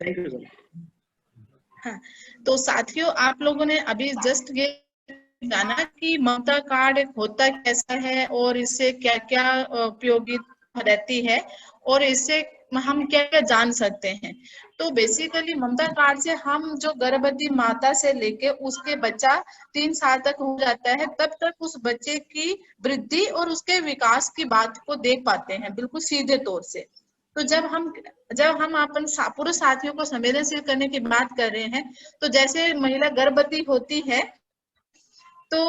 Thank you sir. हाँ, तो साथियों आप लोगों ने अभी जस्ट ये जाना कि ममता कार्ड होता कैसा है और इससे क्या क्या उपयोगी रहती है और इससे हम क्या क्या जान सकते हैं। तो बेसिकली ममता कार्ड से हम जो गर्भवती माता से लेके उसके बच्चा 3 साल तक हो जाता है तब तक उस बच्चे की वृद्धि और उसके विकास की बात को देख पाते हैं बिल्कुल सीधे तौर से। तो जब हम अपन पुरुष साथियों को संवेदनशील करने की बात कर रहे हैं, तो जैसे महिला गर्भवती होती है तो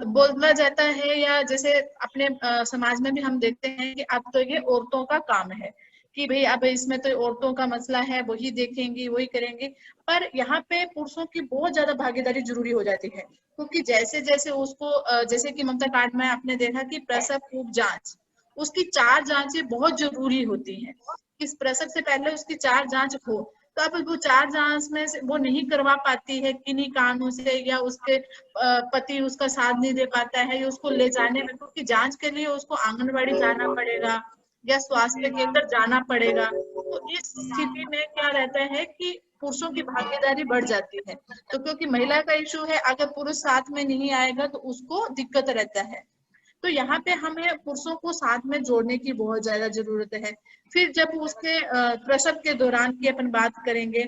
बोला जाता है या जैसे अपने समाज में भी हम देखते हैं कि अब तो ये औरतों का काम है कि भाई अब इसमें तो औरतों का मसला है, वही देखेंगी वही करेंगी। पर यहाँ पे पुरुषों की बहुत ज्यादा भागीदारी जरूरी हो जाती है, क्योंकि जैसे जैसे उसको जैसे कि ममता कार्ड में आपने देखा कि प्रसव पूर्व जांच, उसकी 4 जांचें बहुत जरूरी होती हैं। इस प्रसव से पहले उसकी 4 जांच हो, तो अब वो 4 जांच में से वो नहीं करवा पाती है किन्हीं कारणों से, या उसके पति उसका साथ नहीं दे पाता है, या उसको ले जाने में, क्योंकि जांच के लिए उसको आंगनबाड़ी जाना पड़ेगा या स्वास्थ्य केंद्र जाना पड़ेगा। तो इस स्थिति में क्या रहता है कि पुरुषों की भागीदारी बढ़ जाती है। तो क्योंकि महिला का इशू है, अगर पुरुष साथ में नहीं आएगा तो उसको दिक्कत रहता है। तो यहाँ पे हमें पुरुषों को साथ में जोड़ने की बहुत ज्यादा जरूरत है। फिर जब उसके प्रसव के दौरान की अपन बात करेंगे,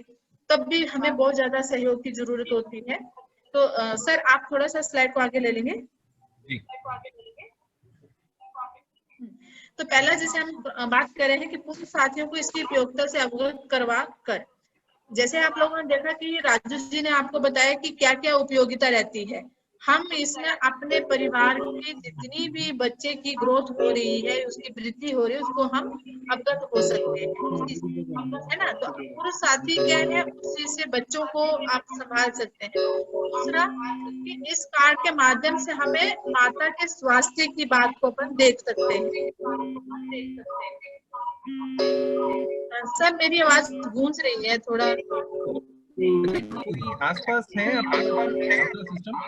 तब भी हमें बहुत ज्यादा सहयोग की जरूरत होती है। तो सर आप थोड़ा सा स्लाइड को आगे ले लेंगे जी। तो पहला जैसे हम बात कर रहे हैं कि पुरुष साथियों को इसकी उपयोगिता से अवगत करवा कर, जैसे आप लोगों ने देखा कि राजू जी ने आपको बताया कि क्या क्या उपयोगिता रहती है। हम इसमें अपने परिवार की जितनी भी बच्चे की ग्रोथ हो रही है, उसकी वृद्धि हो रही है, उसको हम अवगत हो सकते हैं, है ना। तो पुरुष साथी क्या है, उस चीज से बच्चों को आप संभाल सकते हैं। दूसरा कि इस कार्ड के माध्यम से हमें माता के स्वास्थ्य की बात को अपन देख सकते हैं। सर मेरी आवाज गूंज रही है थोड़ा। कोई आसपास है आपका सिस्टम?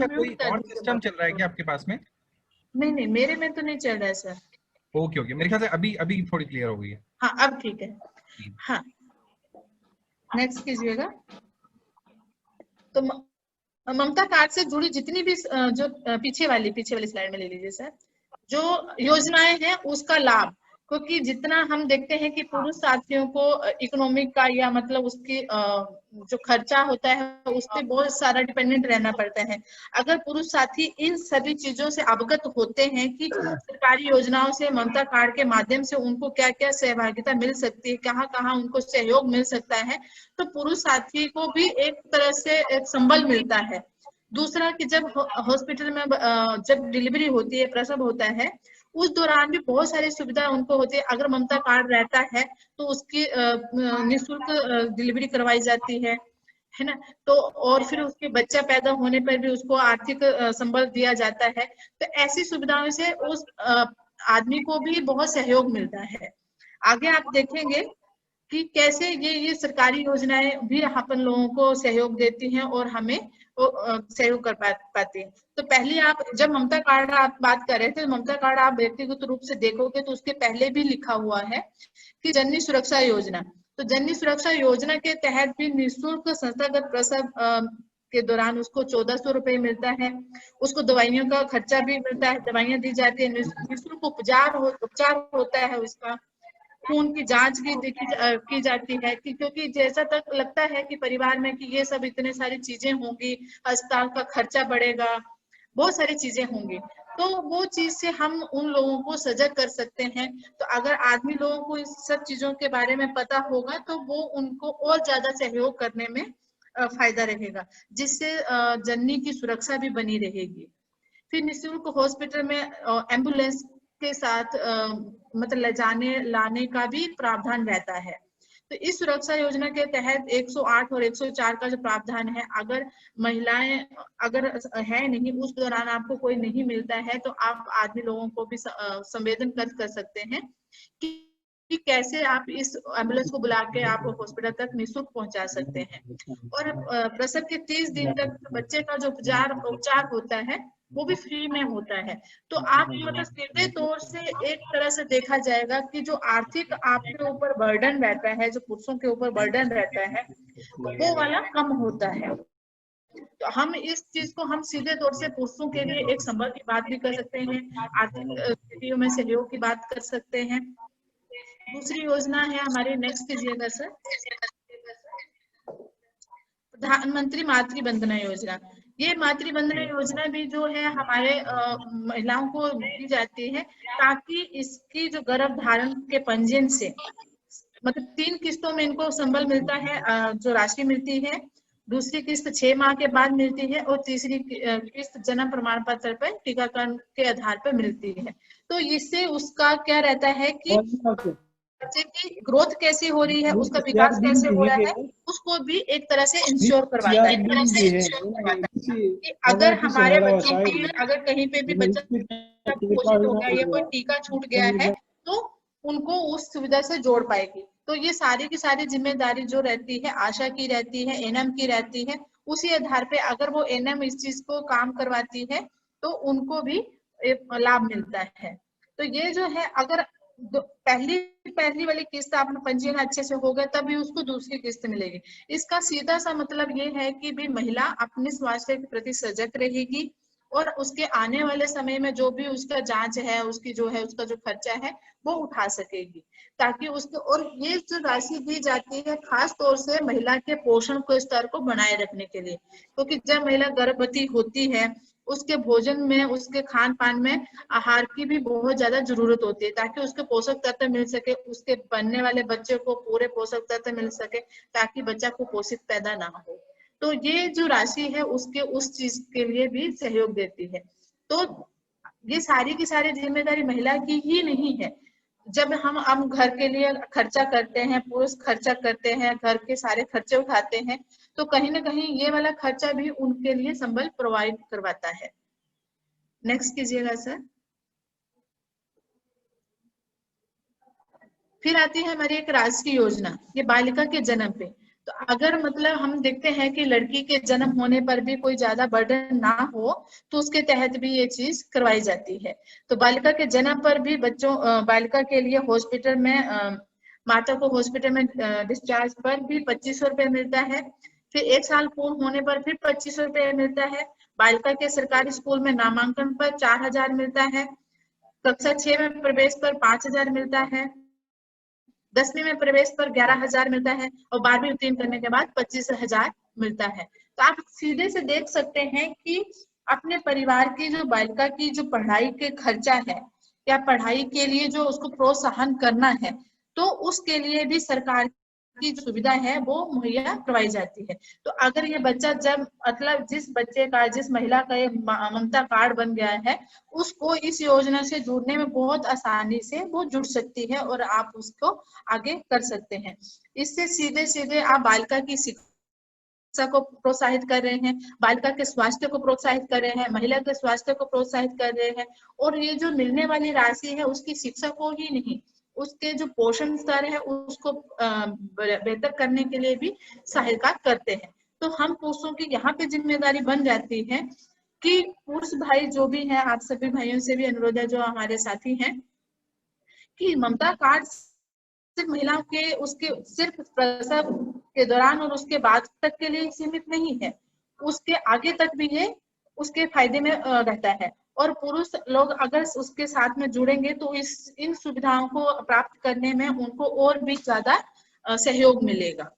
कोई और सिस्टम चल रहा है क्या आपके पास में? नहीं नहीं, मेरे में तो नहीं चल रहा है सर। ओके ओके, मेरे ख्याल से अभी थोड़ी क्लियर हो गई है। हाँ अब ठीक है। हाँ नेक्स्ट कीजिएगा। तो ममता कार्ड से जुड़ी जितनी भी जो पीछे वाली स्लाइड में ले लीजिए सर, जो योजनाएं हैं उसका लाभ, क्योंकि जितना हम देखते हैं कि पुरुष साथियों को इकोनॉमिक का या मतलब उसकी जो खर्चा होता है उस पर बहुत सारा डिपेंडेंट रहना पड़ता है। अगर पुरुष साथी इन सभी चीजों से अवगत होते हैं कि सरकारी योजनाओं से ममता कार्ड के माध्यम से उनको क्या क्या सहभागिता मिल सकती है, कहाँ कहाँ उनको सहयोग मिल सकता है, तो पुरुष साथी को भी एक तरह से एक संबल मिलता है। दूसरा कि जब हॉस्पिटल में जब डिलीवरी होती है, प्रसव होता है, उस दौरान भी बहुत सारी सुविधा उनको होती है। अगर ममता कार्ड रहता है तो उसकी निःशुल्क डिलीवरी करवाई जाती है ना। तो और फिर उसके बच्चा पैदा होने पर भी उसको आर्थिक संबल दिया जाता है। तो ऐसी सुविधाओं से उस आदमी को भी बहुत सहयोग मिलता है। आगे आप देखेंगे कि कैसे ये सरकारी योजनाएं भी अपन लोगों को सहयोग देती हैं और हमें सहयोग कर पाती हैं। तो पहले आप जब ममता कार्ड आप बात कर रहे थे, ममता कार्ड आप व्यक्तिगत रूप से देखोगे तो उसके पहले भी लिखा हुआ है कि जननी सुरक्षा योजना। तो जननी सुरक्षा योजना के तहत भी निःशुल्क संस्थागत प्रसव के दौरान उसको 1400 रुपए मिलता है। उसको दवाइयों का खर्चा भी मिलता है, दवाइयां दी जाती है, निःशुल्क उपचार होता है उसका। खून की जांच भी की जाती है कि क्योंकि जैसा तक लगता है कि परिवार में कि ये सब इतने सारी चीजें होंगी, अस्पताल का खर्चा बढ़ेगा, बहुत सारी चीजें होंगी, तो वो चीज से हम उन लोगों को सजग कर सकते हैं। तो अगर आदमी लोगों को इस सब चीजों के बारे में पता होगा तो वो उनको और ज्यादा सहयोग करने में फायदा रहेगा, जिससे जननी की सुरक्षा भी बनी रहेगी। फिर निःशुल्क हॉस्पिटल में एम्बुलेंस के साथ मतलब ले जाने लाने का भी प्रावधान रहता है। तो इस सुरक्षा योजना के तहत 108 और 104 का जो प्रावधान है, अगर महिलाएं अगर है नहीं, उस दौरान आपको कोई नहीं मिलता है, तो आप आदमी लोगों को भी संवेदन कर सकते हैं कि कैसे आप इस एम्बुलेंस को बुला के आप हॉस्पिटल तक निःशुल्क पहुंचा सकते हैं। और प्रसव के 30 दिन तक बच्चे का जो उपचार होता है वो भी फ्री में होता है। तो आप मतलब सीधे तौर से एक तरह से देखा जाएगा कि जो आर्थिक आपके ऊपर बर्डन रहता है, जो पुरुषों के ऊपर बर्डन रहता है, वो वाला कम होता है। तो हम इस चीज को हम सीधे तौर से पुरुषों के लिए एक संबल की बात भी कर सकते हैं, आर्थिक स्थितियों में सहयोग की बात कर सकते हैं। दूसरी योजना है हमारी, नेक्स्ट कीजिएगा सर, प्रधानमंत्री मातृ वंदना योजना। ये मातृ वंदना योजना भी जो है हमारे महिलाओं को दी जाती है, ताकि इसकी जो गर्भ धारण के पंजीयन से मतलब 3 किस्तों में इनको संबल मिलता है, जो राशि मिलती है। दूसरी किस्त 6 माह के बाद मिलती है और तीसरी किस्त जन्म प्रमाण पत्र पर टीकाकरण के आधार पर मिलती है। तो इससे उसका क्या रहता है कि बच्चे की ग्रोथ कैसी हो रही है, उसका विकास कैसे हो रहा है, उसको भी एक तरह से इंश्योर करवाता है। कि अगर हमारे बच्चों की अगर कहीं पे भी बच्चा कुपोषित हो गया या कोई टीका छूट गया है, तो उनको उस सुविधा से जोड़ पाएगी। तो ये सारी की सारी जिम्मेदारी जो रहती है आशा की रहती है, एनएम की रहती है। उसी आधार पे अगर वो एनएम इस चीज को काम करवाती है तो उनको भी लाभ मिलता है। तो ये जो है, अगर पहली वाली किस्त आपने पंजीयन अच्छे से हो गया तभी उसको दूसरी किस्त मिलेगी। इसका सीधा सा मतलब ये है कि भी महिला अपने स्वास्थ्य के प्रति सजग रहेगी और उसके आने वाले समय में जो भी उसका जांच है, उसकी जो है उसका जो खर्चा है वो उठा सकेगी, ताकि उसके, और ये जो राशि दी जाती है खास तौर से महिला के पोषण को स्तर को बनाए रखने के लिए। क्योंकि जब महिला गर्भवती होती है उसके भोजन में, उसके खान पान में आहार की भी बहुत ज्यादा जरूरत होती है, ताकि उसके पोषक तत्व मिल सके, उसके बनने वाले बच्चे को पूरे पोषक तत्व मिल सके, ताकि बच्चा कुपोषित पैदा ना हो। तो ये जो राशि है उसके उस चीज के लिए भी सहयोग देती है। तो ये सारी की सारी जिम्मेदारी महिला की ही नहीं है। जब हम घर के लिए खर्चा करते हैं, पुरुष खर्चा करते हैं, घर के सारे खर्चे उठाते हैं, तो कहीं ना कहीं ये वाला खर्चा भी उनके लिए संबल प्रोवाइड करवाता है। नेक्स्ट कीजिएगा सर। फिर आती है हमारी एक राष्ट्रीय योजना, ये बालिका के जन्म पे। तो अगर मतलब हम देखते हैं कि लड़की के जन्म होने पर भी कोई ज्यादा बर्डन ना हो, तो उसके तहत भी ये चीज करवाई जाती है। तो बालिका के जन्म पर भी बच्चों बालिका के लिए हॉस्पिटल में माता को हॉस्पिटल में डिस्चार्ज पर भी 2500 रुपये मिलता है। फिर 1 साल पूर्ण होने पर फिर 2500 रुपये मिलता है। बालिका के सरकारी स्कूल में नामांकन पर 4000 मिलता है। कक्षा 6 में प्रवेश पर 5000 मिलता है। 10वीं में प्रवेश पर 11,000 मिलता है और 12वीं उत्तीर्ण करने के बाद 25,000 मिलता है। तो आप सीधे से देख सकते हैं कि अपने परिवार की जो बालिका की जो पढ़ाई के खर्चा है या पढ़ाई के लिए जो उसको प्रोत्साहन करना है, तो उसके लिए भी सरकार की जो सुविधा है वो मुहैया करवाई जाती है। तो अगर ये बच्चा जब मतलब जिस बच्चे का, जिस महिला का ये ममता कार्ड बन गया है, उसको इस योजना से जुड़ने में बहुत आसानी से वो जुड़ सकती है और आप उसको आगे कर सकते हैं। इससे सीधे सीधे आप बालिका की शिक्षा को प्रोत्साहित कर रहे हैं, बालिका के स्वास्थ्य को प्रोत्साहित कर रहे हैं, महिला के स्वास्थ्य को प्रोत्साहित कर रहे हैं, और ये जो मिलने वाली राशि है उसकी शिक्षा को ही नहीं, उसके जो पोषण स्तर है उसको बेहतर करने के लिए भी सहायता करते हैं। तो हम पुरुषों की यहाँ पे जिम्मेदारी बन जाती है कि पुरुष भाई जो भी हैं, आप सभी भाइयों से भी अनुरोध है जो हमारे साथी हैं, कि ममता कार्ड सिर्फ महिलाओं के उसके सिर्फ प्रसव के दौरान और उसके बाद तक के लिए सीमित नहीं है, उसके आगे तक भी ये उसके फायदे में रहता है। और पुरुष लोग अगर उसके साथ में जुड़ेंगे तो इन सुविधाओं को प्राप्त करने में उनको और भी ज्यादा सहयोग मिलेगा।